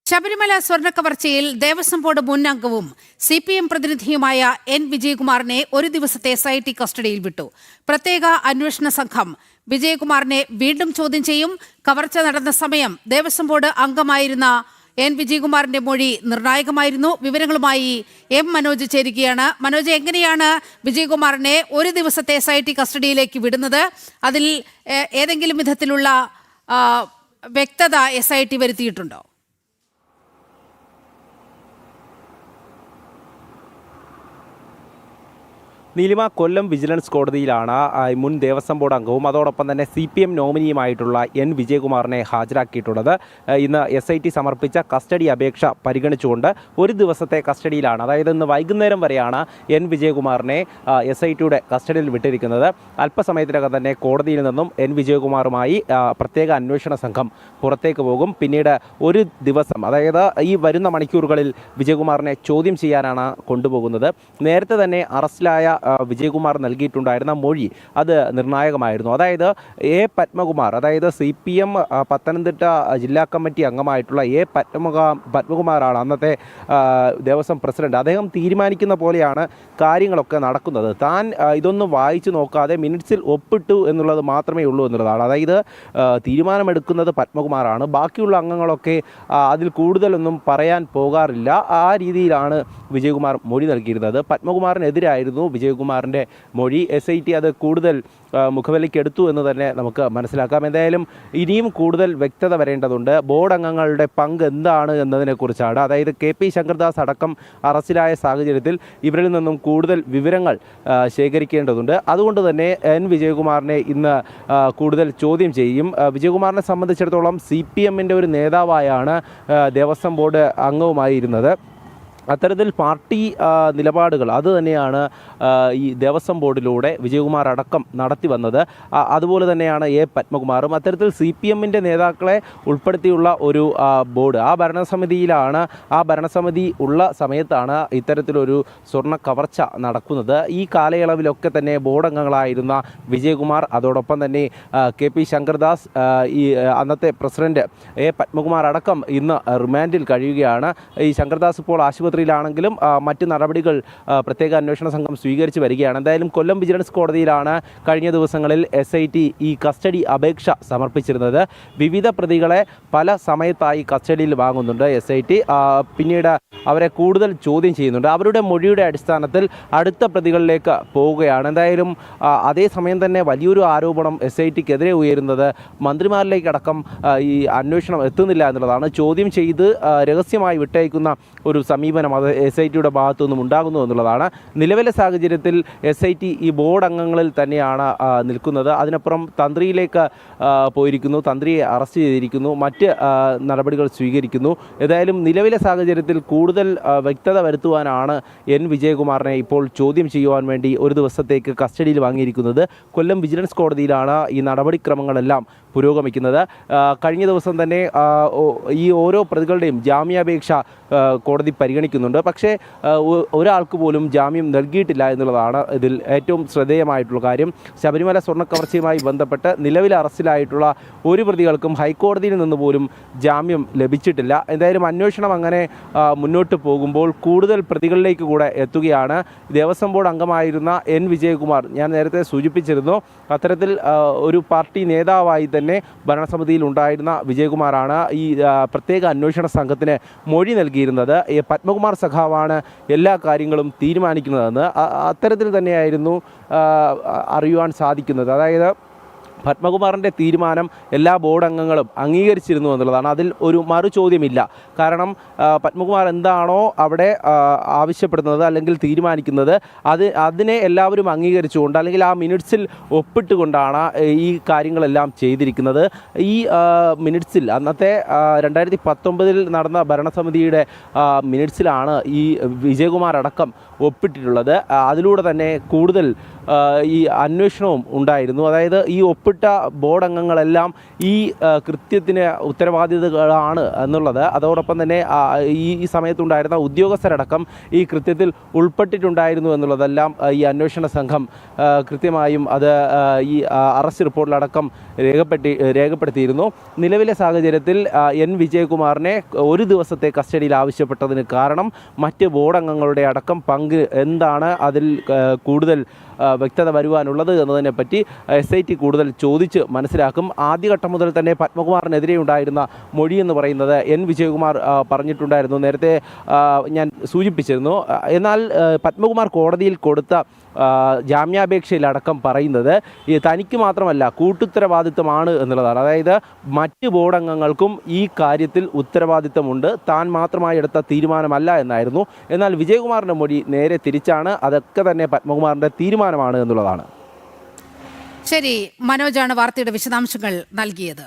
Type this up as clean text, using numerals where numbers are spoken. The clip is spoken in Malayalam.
ശബരിമല സ്വർണ്ണക്കവർച്ചയിൽ ദേവസ്വം ബോർഡ് മുൻ അംഗവും CPM പ്രതിനിധിയുമായ N. വിജയകുമാറിനെ ഒരു ദിവസത്തെ SIT കസ്റ്റഡിയിൽ വിട്ടു. പ്രത്യേക അന്വേഷണ സംഘം വിജയകുമാറിനെ വീണ്ടും ചോദ്യം ചെയ്യും. കവർച്ച നടന്ന സമയം ദേവസ്വം ബോർഡ് അംഗമായിരുന്ന N. വിജയകുമാറിന്റെ മൊഴി നിർണായകമായിരുന്നു. വിവരങ്ങളുമായി M. മനോജ് ചേരുകയാണ്. മനോജ്, എങ്ങനെയാണ് വിജയകുമാറിനെ ഒരു ദിവസത്തെ SIT കസ്റ്റഡിയിലേക്ക് വിടുന്നത്? അതിൽ ഏതെങ്കിലും വിധത്തിലുള്ള വ്യക്തത SIT വരുത്തിയിട്ടുണ്ടോ? നീലിമ, കൊല്ലം വിജിലൻസ് കോടതിയിലാണ് മുൻ ദേവസ്വം ബോർഡ് അംഗവും അതോടൊപ്പം തന്നെ CPM നോമിനിയുമായിട്ടുള്ള N. വിജയകുമാറിനെ ഹാജരാക്കിയിട്ടുള്ളത്. ഇന്ന് SIT സമർപ്പിച്ച കസ്റ്റഡി അപേക്ഷ പരിഗണിച്ചുകൊണ്ട് ഒരു ദിവസത്തെ കസ്റ്റഡിയിലാണ്, അതായത് ഇന്ന് വൈകുന്നേരം വരെയാണ് N. വിജയകുമാറിനെ SITയുടെ കസ്റ്റഡിയിൽ വിട്ടിരിക്കുന്നത്. അല്പസമയത്തിനകം തന്നെ കോടതിയിൽ നിന്നും N. വിജയകുമാറുമായി പ്രത്യേക അന്വേഷണ സംഘം പുറത്തേക്ക് പോകും. പിന്നീട് ഒരു ദിവസം, അതായത് ഈ വരുന്ന മണിക്കൂറുകളിൽ വിജയകുമാറിനെ ചോദ്യം ചെയ്യാനാണ് കൊണ്ടുപോകുന്നത്. നേരത്തെ തന്നെ അറസ്റ്റിലായ വിജയകുമാർ നൽകിയിട്ടുണ്ടായിരുന്ന മൊഴി അത് നിർണായകമായിരുന്നു. അതായത് A. പത്മകുമാർ, അതായത് CPM പത്തനംതിട്ട ജില്ലാ കമ്മിറ്റി അംഗമായിട്ടുള്ള A. പത്മകുമാറാണ് അന്നത്തെ ദേവസ്വം പ്രസിഡന്റ്. അദ്ദേഹം തീരുമാനിക്കുന്ന പോലെയാണ് കാര്യങ്ങളൊക്കെ നടക്കുന്നത്. താൻ ഇതൊന്നും വായിച്ചു നോക്കാതെ മിനിറ്റ്സിൽ ഒപ്പിട്ടു എന്നുള്ളത് മാത്രമേ ഉള്ളൂ എന്നുള്ളതാണ്. അതായത് തീരുമാനമെടുക്കുന്നത് പത്മകുമാറാണ്. ബാക്കിയുള്ള അംഗങ്ങളൊക്കെ അതിൽ കൂടുതലൊന്നും പറയാൻ പോകാറില്ല. ആ രീതിയിലാണ് വിജയകുമാർ മൊഴി നൽകിയിരുന്നത്. പത്മകുമാറിനെതിരായിരുന്നു വിജയകുമാറിൻ്റെ മൊഴി. SIT അത് കൂടുതൽ മുഖവിലയ്ക്കെടുത്തു എന്ന് തന്നെ നമുക്ക് മനസ്സിലാക്കാം. എന്തായാലും ഇനിയും കൂടുതൽ വ്യക്തത വരേണ്ടതുണ്ട്. ബോർഡ് അംഗങ്ങളുടെ പങ്ക് എന്താണ് എന്നതിനെക്കുറിച്ചാണ്. അതായത് KP ശങ്കർദാസ് അടക്കം അറസ്റ്റിലായ സാഹചര്യത്തിൽ ഇവരിൽ നിന്നും കൂടുതൽ വിവരങ്ങൾ ശേഖരിക്കേണ്ടതുണ്ട്. അതുകൊണ്ട് തന്നെ N. വിജയകുമാറിനെ ഇന്ന് കൂടുതൽ ചോദ്യം ചെയ്യും. വിജയകുമാറിനെ സംബന്ധിച്ചിടത്തോളം CPMൻ്റെ ഒരു നേതാവായാണ് ദേവസ്വം ബോർഡ് അംഗവുമായിരുന്നത്. അത്തരത്തിൽ പാർട്ടി നിലപാടുകൾ അത് തന്നെയാണ് ഈ ദേവസ്വം ബോർഡിലൂടെ വിജയകുമാർ അടക്കം നടത്തി വന്നത്. അതുപോലെ തന്നെയാണ് A. പത്മകുമാറും. അത്തരത്തിൽ CPMൻ്റെ നേതാക്കളെ ഉൾപ്പെടുത്തിയുള്ള ഒരു ബോർഡ്, ആ ഭരണസമിതിയിലാണ്, ആ ഭരണസമിതി ഉള്ള സമയത്താണ് ഇത്തരത്തിലൊരു സ്വർണ്ണ കവർച്ച നടക്കുന്നത്. ഈ കാലയളവിലൊക്കെ തന്നെ ബോർഡ് അംഗങ്ങളായിരുന്ന വിജയകുമാർ, അതോടൊപ്പം തന്നെ KP ശങ്കർദാസ്, ഈ അന്നത്തെ പ്രസിഡന്റ് A. പത്മകുമാർ അടക്കം ഇന്ന് റിമാൻഡിൽ കഴിയുകയാണ്. ഈ ശങ്കർദാസ് ഇപ്പോൾ ആശുപത്രിയിലാണെങ്കിലും മറ്റ് നടപടികൾ പ്രത്യേക അന്വേഷണ സംഘം സ്വീകരിച്ച് വരികയാണ്. എന്തായാലും കൊല്ലം വിജിലൻസ് കോടതിയിലാണ് കഴിഞ്ഞ ദിവസങ്ങളിൽ SIT ഈ കസ്റ്റഡി അപേക്ഷ സമർപ്പിച്ചിരുന്നത്. വിവിധ പ്രതികളെ പല സമയത്തായി കസ്റ്റഡിയിൽ വാങ്ങുന്നുണ്ട് SIT. പിന്നീട് അവരെ കൂടുതൽ ചോദ്യം ചെയ്യുന്നുണ്ട്. അവരുടെ മൊഴിയുടെ അടിസ്ഥാനത്തിൽ അടുത്ത പ്രതികളിലേക്ക് പോവുകയാണ്. എന്തായാലും അതേസമയം തന്നെ വലിയൊരു ആരോപണം SITക്കെതിരെ ഉയരുന്നത് മന്ത്രിമാരിലേക്കടക്കം ഈ അന്വേഷണം എത്തുന്നില്ല എന്നുള്ളതാണ്. ചോദ്യം ചെയ്ത് രഹസ്യമായി വിട്ടയക്കുന്ന ഒരു സമീപനം അത് SITയുടെ ഭാഗത്തു നിന്നും ഉണ്ടാകുന്നു എന്നുള്ളതാണ്. നിലവിലെ സാഹചര്യത്തിൽ SIT ഈ ബോർഡ് അംഗങ്ങളിൽ തന്നെയാണ് നിൽക്കുന്നത്. അതിനപ്പുറം തന്ത്രിയിലേക്ക് പോയിരിക്കുന്നു, തന്ത്രിയെ അറസ്റ്റ് ചെയ്തിരിക്കുന്നു, മറ്റ് നടപടികൾ സ്വീകരിക്കുന്നു. ഏതായാലും നിലവിലെ സാഹചര്യത്തിൽ കൂടുതൽ വ്യക്തത വരുത്തുവാനാണ് N. വിജയകുമാറിനെ ഇപ്പോൾ ചോദ്യം ചെയ്യുവാൻ വേണ്ടി ഒരു ദിവസത്തേക്ക് കസ്റ്റഡിയിൽ വാങ്ങിയിരിക്കുന്നത്. കൊല്ലം വിജിലൻസ് കോടതിയിലാണ് ഈ നടപടിക്രമങ്ങളെല്ലാം പുരോഗമിക്കുന്നത്. കഴിഞ്ഞ ദിവസം തന്നെ ഈ ഓരോ പ്രതികളുടെയും ജാമ്യാപേക്ഷ കോടതി പരിഗണിക്കുന്നുണ്ട്. പക്ഷേ ഒരാൾക്ക് പോലും ജാമ്യം നൽകിയിട്ടില്ല എന്നുള്ളതാണ് ഇതിൽ ഏറ്റവും ശ്രദ്ധേയമായിട്ടുള്ള കാര്യം. ശബരിമല സ്വർണ്ണക്കവർച്ചയുമായി ബന്ധപ്പെട്ട് നിലവിൽ അറസ്റ്റിലായിട്ടുള്ള ഒരു പ്രതികൾക്കും ഹൈക്കോടതിയിൽ നിന്ന് പോലും ജാമ്യം ലഭിച്ചിട്ടില്ല. എന്തായാലും അന്വേഷണം അങ്ങനെ മുന്നോട്ട് പോകുമ്പോൾ കൂടുതൽ പ്രതികളിലേക്ക് കൂടെ എത്തുകയാണ്. ദേവസ്വം ബോർഡ് അംഗമായിരുന്ന N. വിജയകുമാർ, ഞാൻ നേരത്തെ സൂചിപ്പിച്ചിരുന്നു, അത്തരത്തിൽ ഒരു പാർട്ടി നേതാവായി തന്നെ ഭരണസമിതിയിൽ ഉണ്ടായിരുന്ന വിജയകുമാറാണ് ഈ പ്രത്യേക അന്വേഷണ സംഘത്തിന് മൊഴി നൽകിയിരുന്നത്. പത്മകുമാർ സഖാവാണ് എല്ലാ കാര്യങ്ങളും തീരുമാനിക്കുന്നതെന്ന് അത്തരത്തിൽ തന്നെയായിരുന്നു അറിയുവാൻ സാധിക്കുന്നത്. അതായത് പത്മകുമാറിൻ്റെ തീരുമാനം എല്ലാ ബോർഡ് അംഗങ്ങളും അംഗീകരിച്ചിരുന്നു എന്നുള്ളതാണ്. അതിൽ ഒരു മറു ചോദ്യമില്ല. കാരണം പത്മകുമാർ എന്താണോ അവിടെ ആവശ്യപ്പെടുന്നത് അല്ലെങ്കിൽ തീരുമാനിക്കുന്നത് അതിനെ എല്ലാവരും അംഗീകരിച്ചുകൊണ്ട്, അല്ലെങ്കിൽ ആ മിനിറ്റ്സിൽ ഒപ്പിട്ടുകൊണ്ടാണ് ഈ കാര്യങ്ങളെല്ലാം ചെയ്തിരിക്കുന്നത്. ഈ മിനിറ്റ്സിൽ അന്നത്തെ 2019 നടന്ന ഭരണസമിതിയുടെ മിനിറ്റ്സിലാണ് ഈ വിജയകുമാർ അടക്കം ഒപ്പിട്ടിട്ടുള്ളത്. അതിലൂടെ തന്നെ കൂടുതൽ ഈ അന്വേഷണവും ഉണ്ടായിരുന്നു. അതായത് ഈ ഒപ്പിട്ട ബോർഡ് അംഗങ്ങളെല്ലാം ഈ കൃത്യത്തിന് ഉത്തരവാദികളാണ് എന്നുള്ളത്, അതോടൊപ്പം തന്നെ ഈ സമയത്തുണ്ടായിരുന്ന ഉദ്യോഗസ്ഥരടക്കം ഈ കൃത്യത്തിൽ ഉൾപ്പെട്ടിട്ടുണ്ടായിരുന്നു എന്നുള്ളതെല്ലാം ഈ അന്വേഷണ സംഘം കൃത്യമായും അത് ഈ അറസ്റ്റ് റിപ്പോർട്ടിലടക്കം രേഖപ്പെടുത്തിയിരുന്നു. നിലവിലെ സാഹചര്യത്തിൽ എൻ വിജയകുമാറിനെ ഒരു ദിവസത്തെ കസ്റ്റഡിയിൽ ആവശ്യപ്പെട്ടതിന് കാരണം മറ്റ് ബോർഡ് അംഗങ്ങളുടെ അടക്കം പങ്ക് എന്താണ്, അതിൽ കൂടുതൽ വ്യക്തത വരുവാനുള്ളത് എന്നതിനെപ്പറ്റി SIT കൂടുതൽ ചോദിച്ച് മനസ്സിലാക്കും. ആദ്യഘട്ടം മുതൽ തന്നെ പത്മകുമാറിനെതിരെ ഉണ്ടായിരുന്ന മൊഴി എന്ന് പറയുന്നത് എൻ വിജയകുമാർ പറഞ്ഞിട്ടുണ്ടായിരുന്നു, നേരത്തെ ഞാൻ സൂചിപ്പിച്ചിരുന്നു. എന്നാൽ പത്മകുമാർ കോടതിയിൽ കൊടുത്ത ജാമ്യാപേക്ഷയിലടക്കം പറയുന്നത് തനിക്ക് മാത്രമല്ല കൂട്ടുത്തരവാദിത്തമാണ് എന്നുള്ളതാണ്. അതായത് മറ്റ് ബോർഡ് അംഗങ്ങൾക്കും ഈ കാര്യത്തിൽ ഉത്തരവാദിത്തമുണ്ട്, താൻ മാത്രമായി എടുത്ത തീരുമാനമല്ല എന്നായിരുന്നു. എന്നാൽ വിജയകുമാറിൻ്റെ മൊഴി നേരെ തിരിച്ചാണ്, അതൊക്കെ തന്നെ പത്മകുമാറിൻ്റെ തീരുമാനമാണ് എന്നുള്ളതാണ്. ശരി, മനോജാണ് വാർത്തയുടെ വിശദാംശങ്ങൾ നൽകിയത്.